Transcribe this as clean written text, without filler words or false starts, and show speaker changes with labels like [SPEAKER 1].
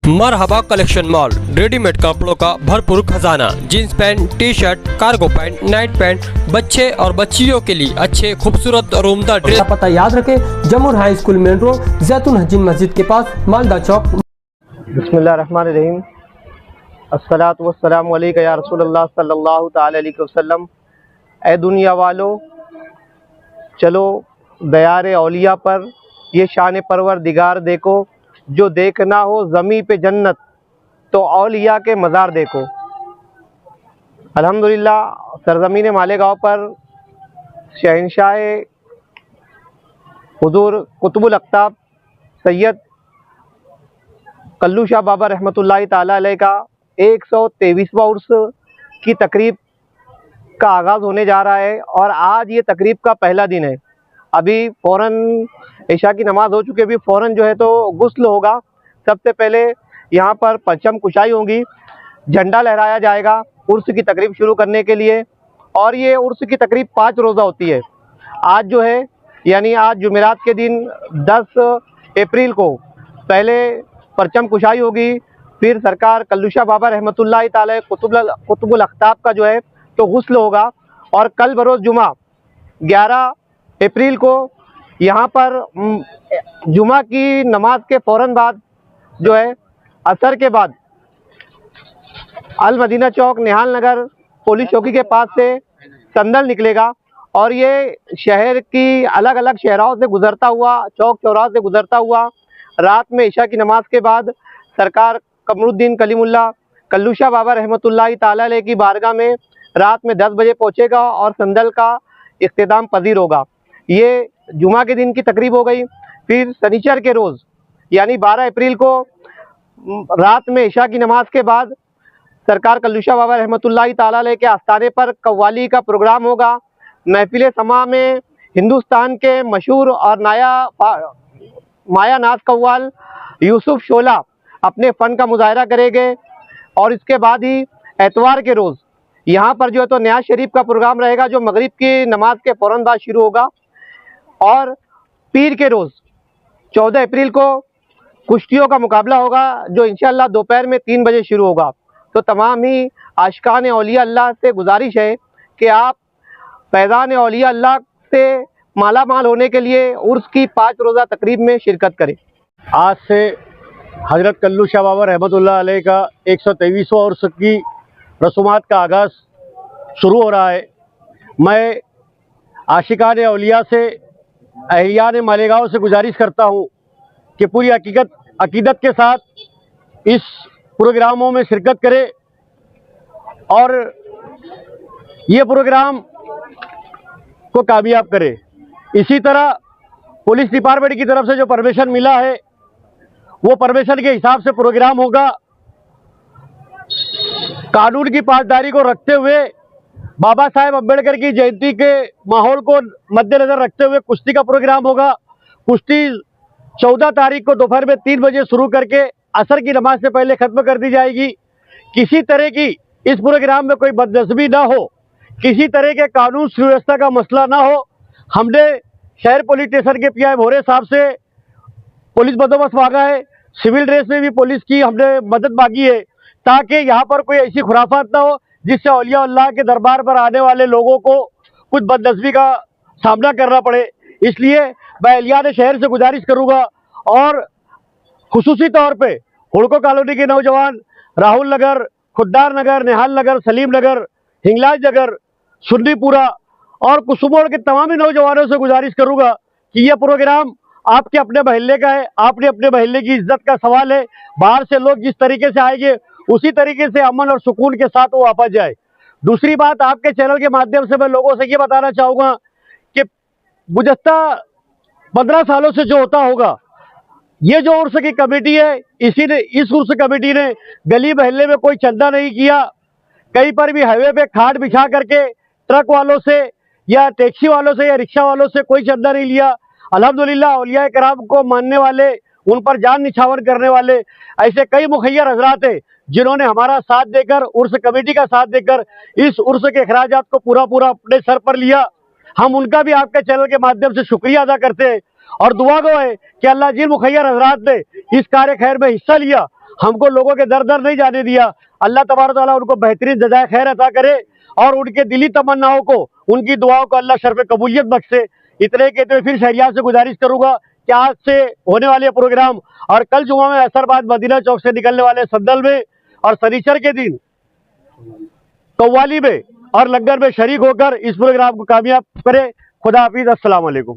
[SPEAKER 1] मरहबा collection mall, readymade कपड़ों का भरपूर खजाना, jeans pant, T shirt, cargo pant, night pant, बच्चे और बच्चियों के लिए अच्छे खूबसूरत और उम्दा ड्रेस।
[SPEAKER 2] पता याद रखें, जमुर हाई स्कूल मेन रोड, जैतून हजीन मस्जिद के पास, मालदा चौक।
[SPEAKER 3] बिस्मिल्लाहिर्रहमानिर्रहीम। अस्सलातु वस्सलामु अलैका या रसूलल्लाह सल्लल्लाहु तआला अलैहि वसल्लम। ए दुनिया वालों, चलो दयारे औलिया पर ये शान परवरदिगार देखो। जो देखना हो ज़मी पे जन्नत, तो औलिया के मज़ार देखो। अल्हम्दुलिल्लाह, सरज़मीन मालेगांव पर शहंशाह हुज़ूर कुतुबुल अक़ताब सैयद कल्लू शाह बाबा रहमतुल्लाहि ताला अलैह का 123वां उर्स की तकरीब का आगाज़ होने जा रहा है और आज ये तकरीब का पहला दिन है। अभी फ़ौरन इशा की नमाज़ हो चुकी है, अभी फ़ौरन जो है तो गुस्ल होगा। सबसे पहले यहाँ पर परचम कुशाई होगी, झंडा लहराया जाएगा उर्स की तकरीब शुरू करने के लिए। और ये उर्स की तकरीब 5 रोज़ा होती है। आज जो है यानी आज जुमेरात के दिन 10 अप्रैल को पहले परचम कुशाई होगी, फिर सरकार कल्लू शाह बाबा रहमतुल्लाहि ताला कुतुबुल अक़ताब का जो है तो गुस्ल होगा। और कल बरोज़ जुमा 11 अप्रैल को यहाँ पर जुमा की नमाज के फ़ौरन बाद जो है असर के बाद अल मदीना चौक निहाल नगर पुलिस चौकी के पास से संदल निकलेगा और ये शहर की अलग अलग शहरों से गुजरता हुआ, चौक चौराहे से गुजरता हुआ, रात में इशा की नमाज के बाद सरकार कमरुद्दीन कलीमुल्लाह कल्लू शाह बाबा रहमतुल्लाहि ताला अलैह की बारगाह में रात में 10 बजे पहुँचेगा और संदल का इख्तिताम पजीर होगा। ये जुमा के दिन की तकरीब हो गई। फिर शनिचर के रोज़ यानी 12 अप्रैल को रात में इशा की नमाज के बाद सरकार कल्लू शाह बाबा रहमतुल्लाहि ताला अलैह के आस्थाने पर कव्वाली का प्रोग्राम होगा। महफिल समा में हिंदुस्तान के मशहूर और माया नाज कव्वाल यूसुफ शोला अपने फ़न का मुजाहरा करेंगे। और इसके बाद ही एतवार के रोज़ यहाँ पर जो है तो न्याज शरीफ का प्रोग्राम रहेगा, जो मगरिब की नमाज के फ़ौरन बाद शुरू होगा। और पीर के रोज़ 14 अप्रैल को कुश्तियों का मुकाबला होगा, जो इंशाअल्लाह दोपहर में 3 बजे शुरू होगा। तो तमाम ही आशिकान औलिया अल्लाह से गुजारिश है कि आप फैज़ान औलिया अल्लाह से माला माल होने के लिए उर्स की 5 रोज़ा तकरीब में शिरकत करें।
[SPEAKER 4] आज से हज़रत कल्लू शाह बाबा रहमतुल्लाह अलैह का 123वां उर्स की रसूमात का आगाज़ शुरू हो रहा है। मैं आशिकान औलिया से, अहलियान मालेगांव से गुजारिश करता हूँ कि पूरी अकीदत के साथ इस प्रोग्रामों में शिरकत करें और ये प्रोग्राम को कामयाब करें। इसी तरह पुलिस डिपार्टमेंट की तरफ से जो परमिशन मिला है, वो परमिशन के हिसाब से प्रोग्राम होगा। कानून की पासदारी को रखते हुए, बाबा साहेब अम्बेडकर की जयंती के माहौल को मद्देनजर रखते हुए कुश्ती का प्रोग्राम होगा। कुश्ती 14 तारीख को दोपहर में 3 बजे शुरू करके असर की नमाज से पहले ख़त्म कर दी जाएगी। किसी तरह की इस प्रोग्राम में कोई बदनज़मी ना हो, किसी तरह के कानून सुव्यवस्था का मसला ना हो। हमने शहर पुलिस स्टेशन के पीआई भोरे साहब से पुलिस बंदोबस्त मांगा है, सिविल ड्रेस में भी पुलिस की हमने मदद मांगी है, ताकि यहाँ पर कोई ऐसी खुराफात ना हो जिससे औलिया अल्लाह के दरबार पर आने वाले लोगों को कुछ बदनज़मी का सामना करना पड़े। इसलिए मैं अहलियान शहर से गुजारिश करूँगा और खुसूसी तौर पे हुड़को कॉलोनी के नौजवान, राहुल नगर, खुद्दार नगर, निहाल नगर, सलीम नगर, हिंगलाज नगर, सुन्नीपुरा और कुसुमोड़ के तमाम नौजवानों से गुजारिश करूँगा कि यह प्रोग्राम आपके अपने महल्ले का है, आपने अपने महल्ले की इज्जत का सवाल है। बाहर से लोग जिस तरीके से आएंगे उसी तरीके से अमन और सुकून के साथ वो वापस जाए। दूसरी बात, आपके चैनल के माध्यम से मैं लोगों से ये बताना चाहूँगा कि गुज़श्ता 15 सालों से जो होता होगा, ये जो उर्स की कमेटी है, इस उर्स कमेटी ने गली महल्ले में कोई चंदा नहीं किया। कहीं पर भी हाईवे पे खाट बिछा करके ट्रक वालों से या टैक्सी वालों से या रिक्शा वालों से कोई चंदा नहीं लिया। अल्हम्दुलिल्लाह, औलिया कराम को मानने वाले, उन पर जान निछावर करने वाले ऐसे कई मुखय्यर हजरात हैं जिन्होंने हमारा साथ देकर, उर्स कमेटी का साथ देकर इस उर्स के अखराजात को पूरा अपने सर पर लिया। हम उनका भी आपके चैनल के माध्यम से शुक्रिया अदा करते हैं और दुआ गो है कि अल्लाह जिन मुखय्यर हजरात ने इस कार्य खैर में हिस्सा लिया, हमको लोगों के दर दर नहीं जाने दिया। अल्लाह तबारक व तआला उनको बेहतरीन जज़ाए खैर अता करे और उनके दिली तमन्नाओं को, उनकी दुआओं को अल्लाह शर्फ कबूलियत बख्शे। इतने कहते हुए फिर शहरियार से गुजारिश करूंगा कि आज से होने वाले प्रोग्राम और कल जुमा में असरबाद मदीना चौक से निकलने वाले संदल में और शनिचर के दिन कव्वाली में और लंगर में शरीक होकर इस प्रोग्राम को कामयाब करें। खुदा हाफिज, अस्सलाम वालेकुम।